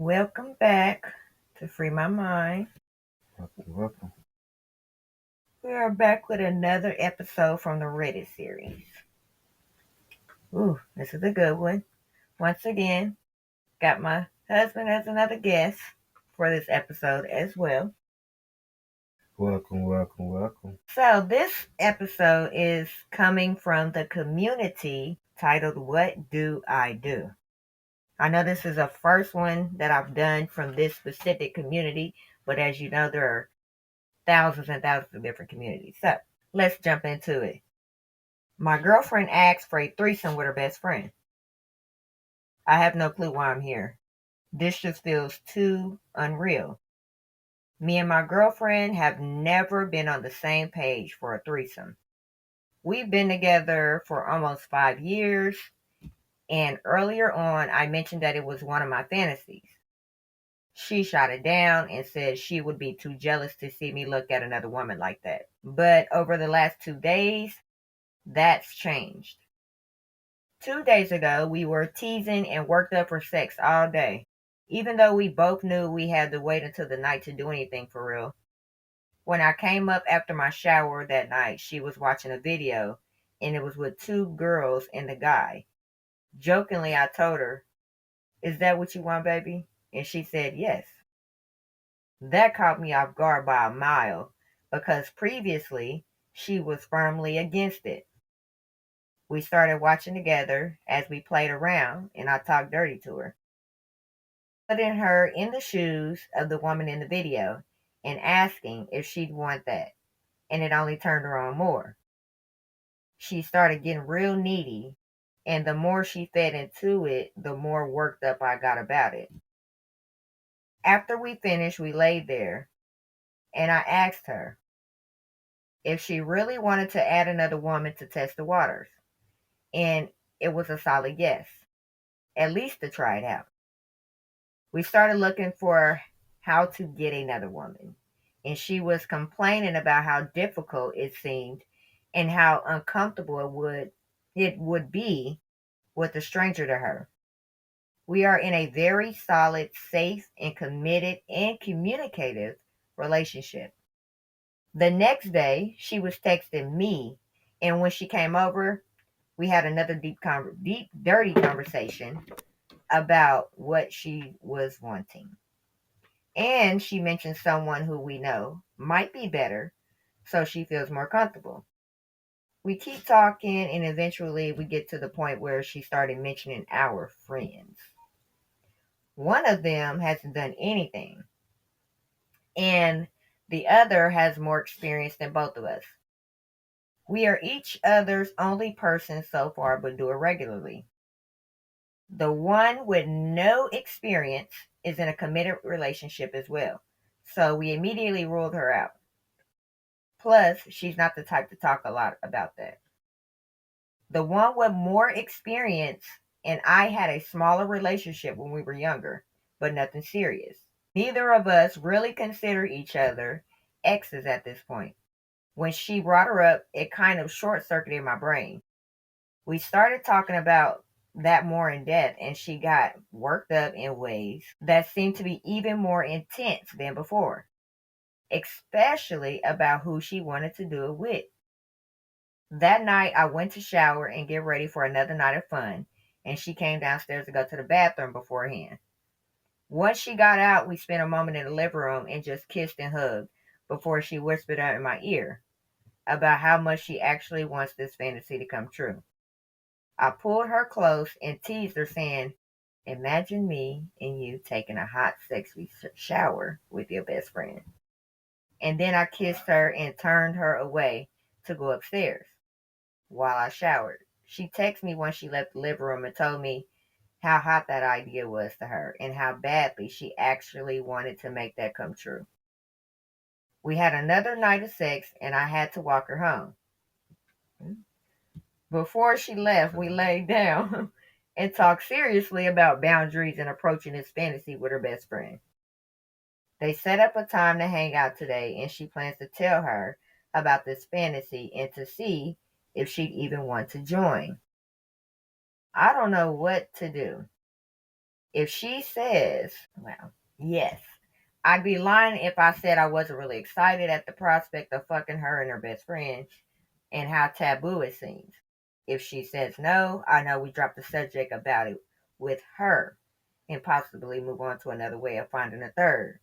Welcome back to Free My Mind. Welcome. We are back with another episode from the Reddit series. Ooh, this is a good one. Once again, got my husband as another guest for this episode as well. Welcome. So, this episode is coming from the community titled What Do I Do? I know this is the first one that I've done from this specific community, but as you know, there are thousands and thousands of different communities. So, let's jump into it. My girlfriend asked for a threesome with her best friend. I have no clue why I'm here. This just feels too unreal. Me and my girlfriend have never been on the same page for a threesome. We've been together for almost 5 years, and earlier on, I mentioned that it was one of my fantasies. She shot it down and said she would be too jealous to see me look at another woman like that. But over the last 2 days, that's changed. 2 days ago, we were teasing and worked up for sex all day, even though we both knew we had to wait until the night to do anything for real. When I came up after my shower that night, she was watching a video, and it was with two girls and a guy. Jokingly, I told her, "Is that what you want, baby?" And she said yes. That caught me off guard by a mile, because previously, she was firmly against it. We started watching together as we played around, and I talked dirty to her, putting her in the shoes of the woman in the video and asking if she'd want that, and it only turned her on more. She started getting real needy, and the more she fed into it, the more worked up I got about it. After we finished, we laid there, and I asked her if she really wanted to add another woman to test the waters, and it was a solid yes, at least to try it out. We started looking for how to get another woman, and she was complaining about how difficult it seemed and how uncomfortable it would be with a stranger to her. We are in a very solid, safe, and committed and communicative relationship. The next day, she was texting me, and when she came over, we had another deep, dirty conversation about what she was wanting. And she mentioned someone who we know might be better, so she feels more comfortable. We keep talking, and eventually we get to the point where she started mentioning our friends. One of them hasn't done anything, and the other has more experience than both of us. We are each other's only person so far, but do it regularly. The one with no experience is in a committed relationship as well, so we immediately ruled her out. Plus, she's not the type to talk a lot about that. The one with more experience and I had a smaller relationship when we were younger, but nothing serious. Neither of us really consider each other exes at this point. When she brought her up, it kind of short circuited my brain. We started talking about that more in depth, and she got worked up in ways that seemed to be even more intense than before, especially about who she wanted to do it with. That night, I went to shower and get ready for another night of fun, and she came downstairs to go to the bathroom beforehand. Once she got out, we spent a moment in the living room and just kissed and hugged before she whispered out in my ear about how much she actually wants this fantasy to come true. I pulled her close and teased her, saying, "Imagine me and you taking a hot, sexy shower with your best friend." And then I kissed her and turned her away to go upstairs while I showered. She texted me when she left the living room and told me how hot that idea was to her and how badly she actually wanted to make that come true. We had another night of sex, and I had to walk her home. Before she left, we laid down and talked seriously about boundaries and approaching this fantasy with her best friend. They set up a time to hang out today, and she plans to tell her about this fantasy and to see if she'd even want to join. I don't know what to do. If she says, well, yes, I'd be lying if I said I wasn't really excited at the prospect of fucking her and her best friend and how taboo it seems. If she says no, I know we drop the subject about it with her and possibly move on to another way of finding a third.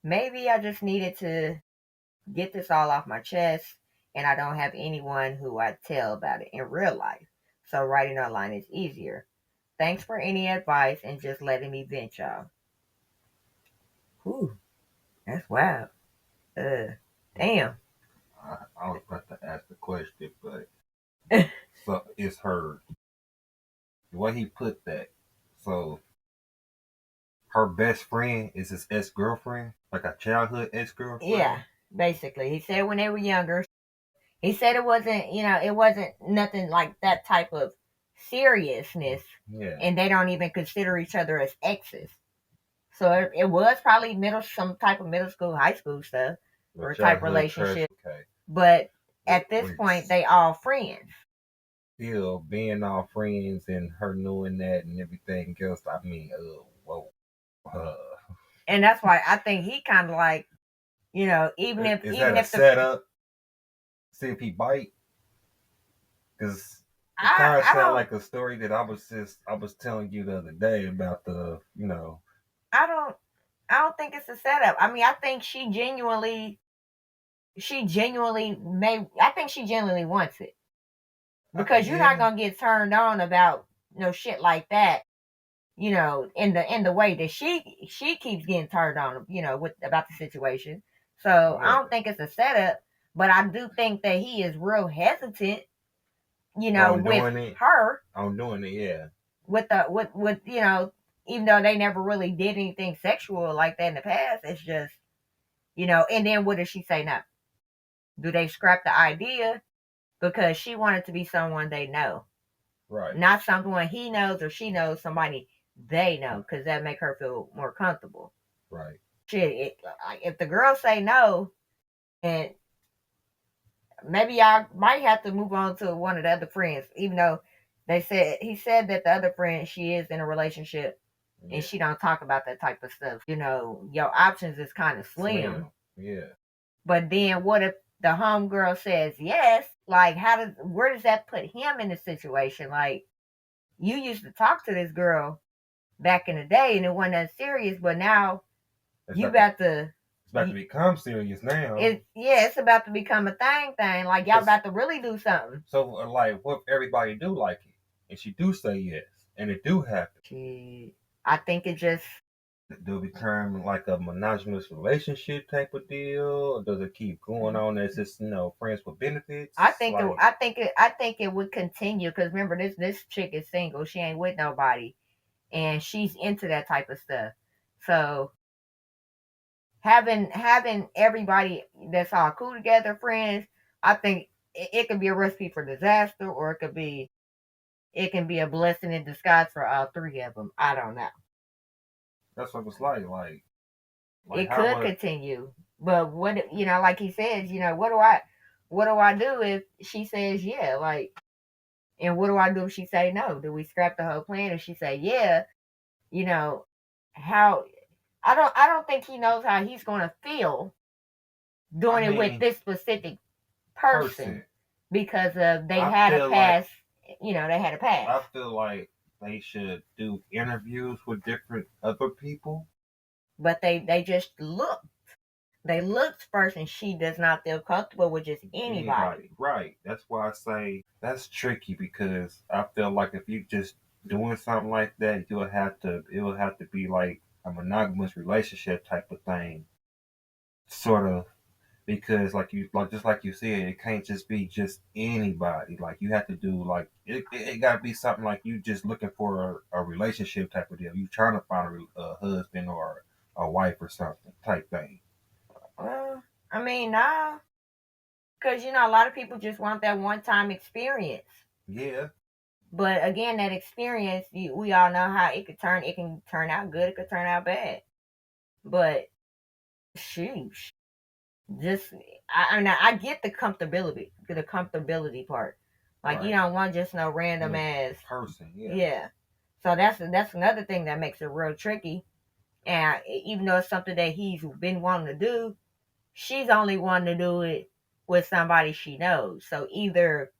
Maybe I just needed to get this all off my chest and I don't have anyone who I'd tell about it in real life. So writing online is easier. Thanks for any advice and just letting me vent, y'all. Whew, that's wild. Damn. I was about to ask the question, but so it's her. The way he put that, so her best friend is his ex girlfriend, like a childhood ex girlfriend. Yeah, basically. He said when they were younger. He said it wasn't, it wasn't nothing like that type of seriousness. Yeah. And they don't even consider each other as exes. So it was probably some type of middle school, high school stuff or type relationship. Okay. But at this point, they all friends. Still being all friends and her knowing that and everything else. I mean, whoa. And that's why I think he kind of like, even if the setup, see if he bite, because it kind of sounds like a story that I was telling you the other day about the, I don't think it's a setup. I mean, I think she genuinely wants it. Because you're not gonna get turned on about shit like that, in the way that she keeps getting turned on, about the situation. So I don't think it's a setup, but I do think that he is real hesitant, with her. I'm doing it, yeah. With even though they never really did anything sexual like that in the past, it's just, and then what does she say now? Do they scrap the idea? Because she wanted to be someone they know. Right. Not someone he knows or she knows, somebody they know, because that make her feel more comfortable. Right. Shit, if the girls say no, and maybe y'all might have to move on to one of the other friends, even though he said that the other friend, she is in a relationship, and she don't talk about that type of stuff. Your options is kind of slim. Yeah. But then what if the homegirl says yes? Like, where does that put him in the situation? Like, you used to talk to this girl back in the day and it wasn't that serious, but now it's about to become serious now. It's about to become a thing. Like, y'all about to really do something. So, like, what if everybody do like it and she do say yes and it do happen? I think it just do it become like a monogamous relationship type of deal, or does it keep going on as just friends with benefits? I think it would continue, because remember, this chick is single, she ain't with nobody, and she's into that type of stuff. So having everybody that's all cool together, friends, I think it could be a recipe for disaster, or it can be a blessing in disguise for all three of them. I don't know. That's what it's like it could continue, but what like he says, what do I do if she says yeah? Like, and what do I do if she say no? Do we scrap the whole plan? If she say yeah, how? I don't think he knows how he's gonna feel doing it with this specific person because of they had a past. They had a past. I feel like they should do interviews with different other people. But they just looked. They looked first, and she does not feel comfortable with just anybody. Right. That's why I say that's tricky, because I feel like if you just doing something like that, it will have to be like a monogamous relationship type of thing, sort of. Because just like you said, it can't just be just anybody. Like, you have to do like it got to be something like you just looking for a relationship type of deal. You trying to find a husband or a wife or something type thing. Well, I mean, nah, because a lot of people just want that one-time experience. Yeah. But again, that experience, we all know how it can turn. It can turn out good. It could turn out bad. But sheesh, just I get the comfortability part. Like, right. You don't want just no random ass person. Yeah. So that's another thing that makes it real tricky. And even though it's something that he's been wanting to do, she's only wanting to do it with somebody she knows. So either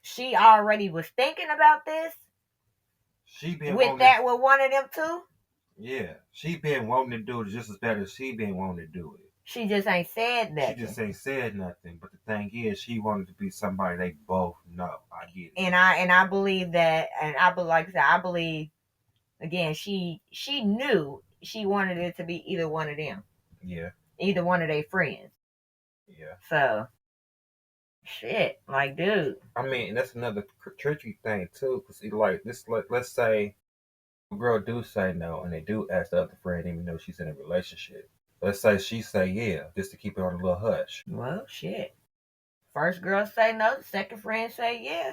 she already was thinking about this She been with wanting that with one of them two. Yeah, she been wanting to do it just as bad as she been wanting to do it. She just ain't said She nothing. just ain't said nothing. But the thing is, she wanted to be somebody they both know. I get it. And I believe that, and like I said, I believe again, she knew she wanted it to be either one of them. Yeah. Either one of their friends. Yeah. So shit, like, dude. I mean, that's another tricky thing too, because like this, let's say a girl do say no, and they do ask the other friend, even though she's in a relationship. Let's say she say yeah, just to keep it on a little hush. Well, shit. First girl say no, the second friend say yeah.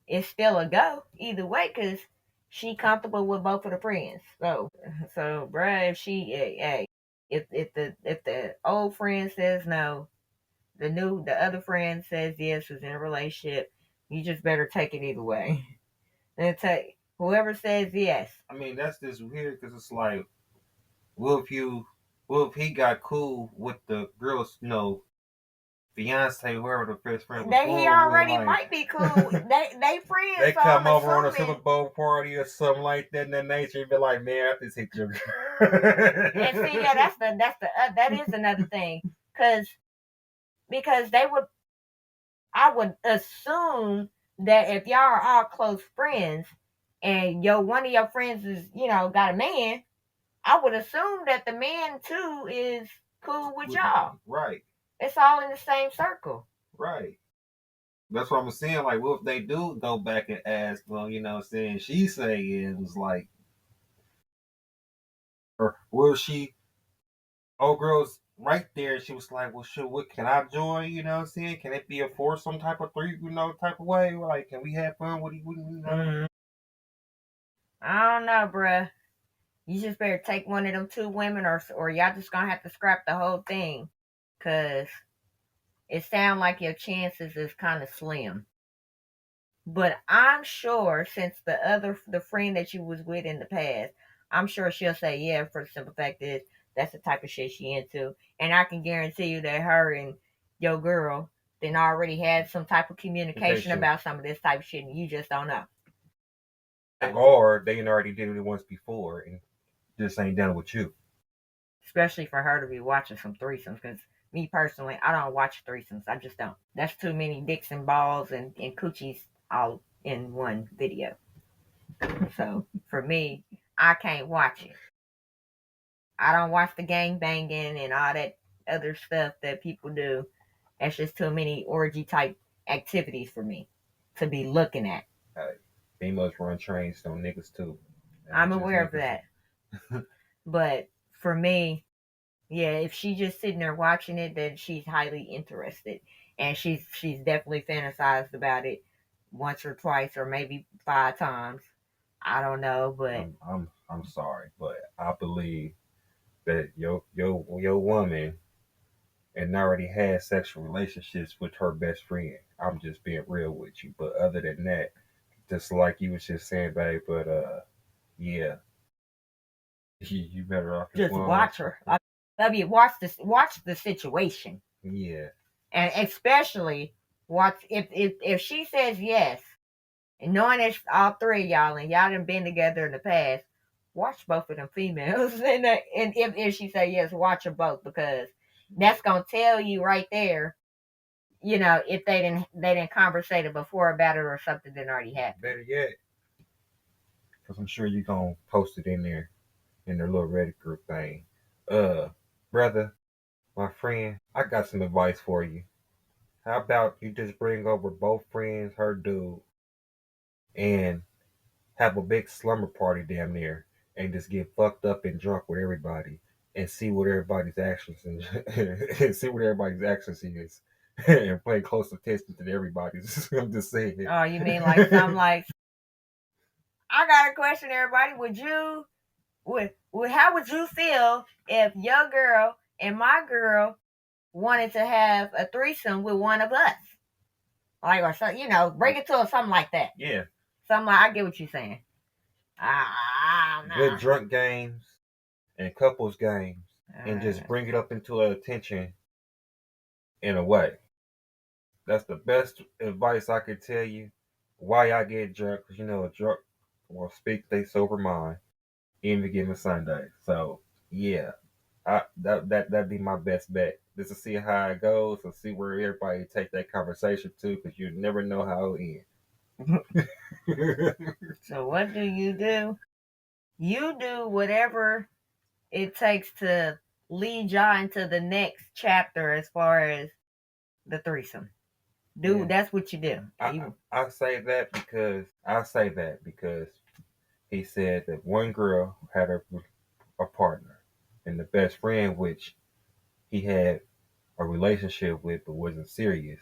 It's still a go either way, cause she comfortable with both of the friends. So bruh, if she, hey, if the old friend says no, the other friend says yes, who's in a relationship, you just better take it either way. And take whoever says yes. I mean, that's just weird because it's like, what if he got cool with the girl's, fiance, whoever the best friend was That he already like, might be cool. they friends. they so come I'm over on a assuming- Super Bowl party or something like that in that nature and be like, man, I just hit your girl. And see, yeah, that is another thing, because I would assume that if y'all are all close friends and one of your friends is got a man, I would assume that the man too is cool with y'all. Right. It's all in the same circle. Right. That's what I'm saying. Like, what if they do go back and ask, well, saying she say it was like, or will she, old girl's right there. She was like, well, shit, what can I join? You know what I'm saying? Can it be a foursome type of three, type of way? Like, can we have fun? What do you I don't know, bruh. You just better take one of them two women, or y'all just gonna have to scrap the whole thing, cause it sounds like your chances is kind of slim. But I'm sure, since the friend that you was with in the past, I'm sure she'll say yeah, for the simple fact is that's the type of shit she into. And I can guarantee you that her and your girl then already had some type of communication about some of this type of shit, and you just don't know. Or they already did it once before and just ain't done it with you. Especially for her to be watching some threesomes, because me personally, I don't watch threesomes. I just don't. That's too many dicks and balls and coochies all in one video. So for me, I can't watch it. I don't watch the gang banging and all that other stuff that people do. That's just too many orgy type activities for me to be looking at. Females run trains on niggas too. I'm aware of that. But for me, yeah, if she's just sitting there watching it, then she's highly interested, and she's definitely fantasized about it once or twice or maybe 5 times. I don't know, but I'm sorry, but I believe that your woman and already had sexual relationships with her best friend. I'm just being real with you, but other than that, just like you was just saying, babe, but yeah, you better off just watch her. I mean, watch the situation. Yeah. And especially watch if she says yes, and knowing it's all three of y'all and y'all done been together in the past, watch both of them females. And if she say yes, watch them both, because that's gonna tell you right there, if they didn't conversated before about it or something that already happened. Better yet, because I'm sure you're gonna post it in their little Reddit group thing. Brother, my friend, I got some advice for you. How about you just bring over both friends, her dude, and have a big slumber party down there and just get fucked up and drunk with everybody and see what everybody's actions and see what everybody's actions is and pay close attention to everybody's. I'm just saying. Oh, you mean like something like? I got a question, everybody. How would you feel if your girl and my girl wanted to have a threesome with one of us? Like, or so, bring it to us, something like that. Yeah. Something like, I get what you're saying. good No. drunk games and couples games, and just Uh, bring it up into attention in a way. That's the best advice I could tell you. Why I get drunk? Because a drunk will speak they sober mind, even given Sunday. So yeah, that'd be my best bet. Just to see how it goes and see where everybody take that conversation to, because you never know how it ends. so what do? You do whatever it takes to lead y'all into the next chapter as far as the threesome. Yeah. That's what you do. I say that because he said that one girl had a partner, and the best friend, which he had a relationship with but wasn't serious,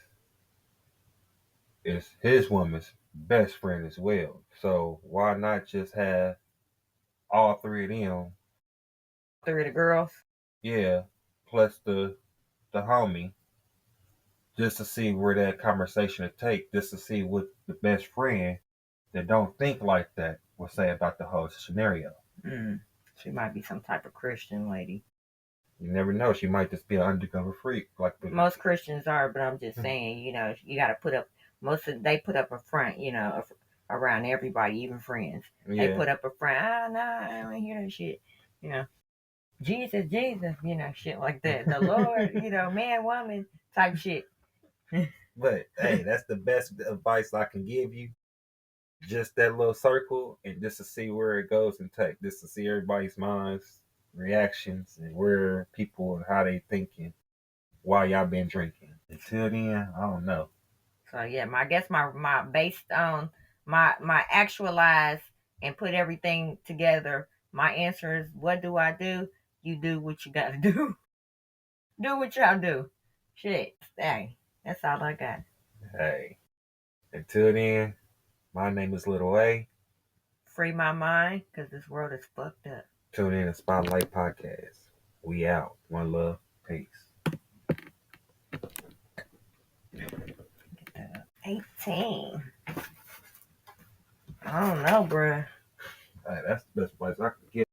is his woman's best friend as well. So why not just have all three of them? Three of the girls. Yeah, plus the homie, just to see where that conversation would take, just to see what the best friend that don't think like that will say about the whole scenario. She might be some type of Christian lady. You never know. She might just be an undercover freak. Like Most Christians are, but I'm just saying, you got to put up. They put up a front, around everybody, even friends. Yeah. They put up a front. No, I don't hear that shit. Jesus, shit like that. The Lord, man, woman type shit. But hey, that's the best advice I can give you. Just that little circle, and just to see where it goes and take, just to see everybody's minds, reactions, and where people and how they thinking while y'all been drinking. Until then, I don't know. So yeah, I guess my based on my actualize and put everything together. My answer is, what do I do? You do what you gotta do. Do what y'all do. Shit, hey, that's all I got. Hey, until then, my name is Little A. Free my mind, cause this world is fucked up. Tune in to Spotlight Podcast. We out. One love. Peace. 18. I don't know, bruh. Hey, that's the best place I could get.